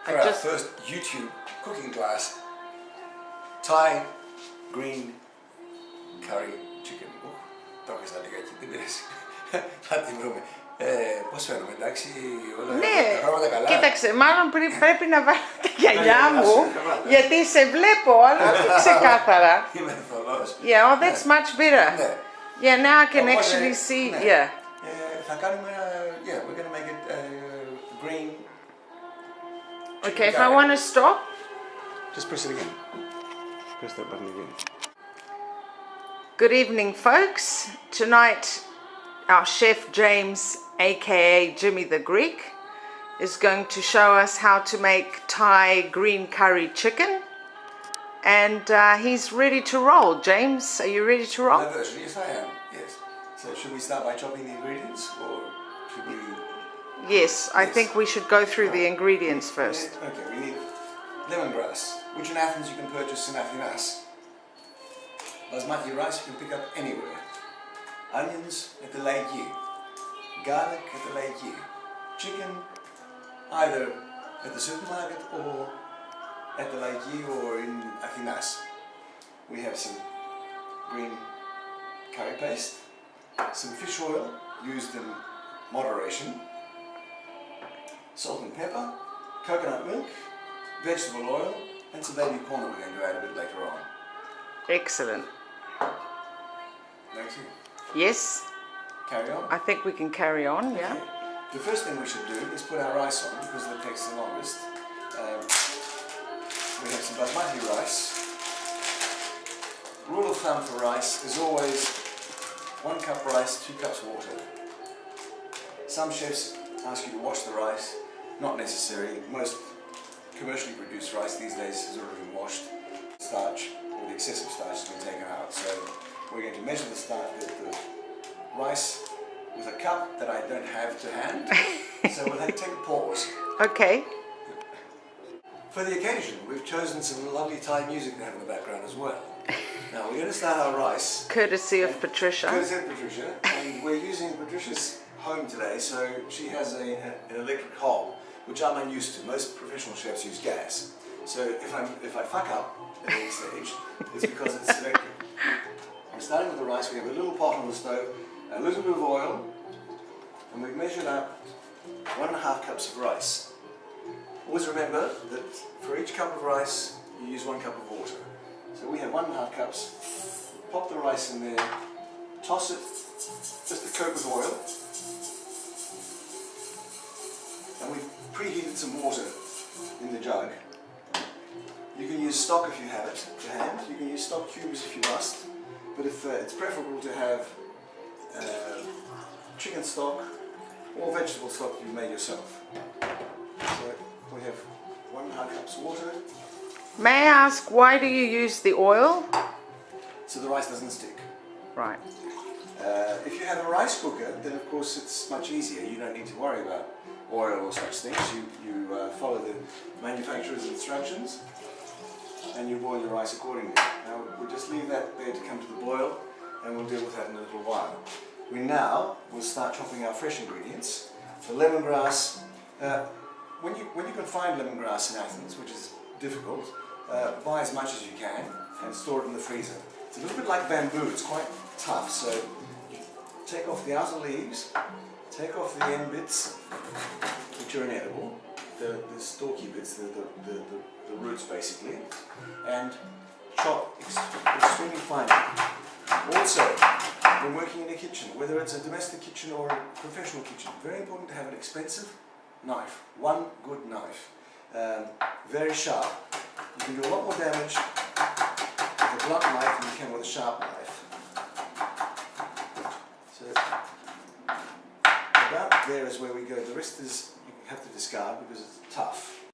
for our first YouTube cooking class, Thai green curry chicken. Το έχεις να λίγα εκεί, δεν πειράζει. Θα τη βρούμε. Πώς φαίνομαι, εντάξει, όλα τα πράγματα καλά. Κοίταξε, μάλλον πρέπει να βάλω τα γυαλιά μου, γιατί σε βλέπω, αλλά όχι ξεκάθαρα. Είμαι θολός. Yeah, oh, that's much better. Ναι. Yeah, now I can actually see, yeah. Θα κάνουμε, yeah, we're going to make it green. Okay, if I want to stop. Just press it again. Press that button again. Good evening, folks. Tonight, our chef James, aka Jimmy the Greek, is going to show us how to make Thai green curry chicken. And he's ready to roll. James, are you ready to roll? Yes, I am. Yes. So should we start by chopping the ingredients, or should we? Yes, I think we should go through the ingredients first. Okay, we need lemongrass, which in Athens you can purchase in Athinas. Basmati rice you can pick up anywhere. Onions at the Laiki. Garlic at the Laiki. Chicken either at the supermarket or at the Laiki or in Athinas. We have some green curry paste, some fish oil used in moderation, salt and pepper, coconut milk, vegetable oil, and some baby corn that we're going to add a bit later on. Excellent. Thank you. Yes, Carry on. I think we can carry on, yeah. Okay. The first thing we should do is put our rice on because that takes the longest. We have some basmati rice. Rule of thumb for rice is always 1 cup rice, 2 cups water. Some chefs ask you to wash the rice. Not necessary. Most commercially produced rice these days has already been washed. Starch, or the excessive starch, has been taken out. So we're going to measure the rice with a cup that I don't have to hand. So we'll take a pause. Okay. For the occasion, we've chosen some lovely Thai music to have in the background as well. Now we're going to start our rice. Courtesy of Patricia. Courtesy of Patricia, and we're using Patricia's home today, so she has an electric hob, which I'm unused to. Most professional chefs use gas. So if I fuck up at any stage, it's because it's electric. We're starting with the rice. We have a little pot on the stove, a little bit of oil, and we've measured up 1.5 cups of rice. Always remember that for each cup of rice, you use 1 cup of water. So we have 1.5 cups. Pop the rice in there, toss it, just a coat with oil, and we've preheated some water in the jug. You can use stock if you have it to hand. You can use stock cubes if you must, but if it's preferable to have chicken stock or vegetable stock you've made yourself. So we have 1.5 cups of water. May I ask, why do you use the oil? So the rice doesn't stick. Right. If you have a rice cooker, then of course it's much easier. You don't need to worry about oil or such things. You follow the manufacturer's instructions and you boil your rice accordingly. Now we'll just leave that there to come to the boil, and we'll deal with that in a little while. We now will start chopping our fresh ingredients. The lemongrass. When you can find lemongrass in Athens, which is difficult, buy as much as you can and store it in the freezer. It's a little bit like bamboo. It's quite tough, so take off the outer leaves, take off the end bits, which are inedible, the stalky bits, the roots basically, and chop extremely finely. Also, when working in a kitchen, whether it's a domestic kitchen or a professional kitchen, very important to have an expensive knife, one good knife, very sharp. You can do a lot more damage with a blunt knife than you can with a sharp knife. So about there is where we go. The rest is you have to discard because it's tough.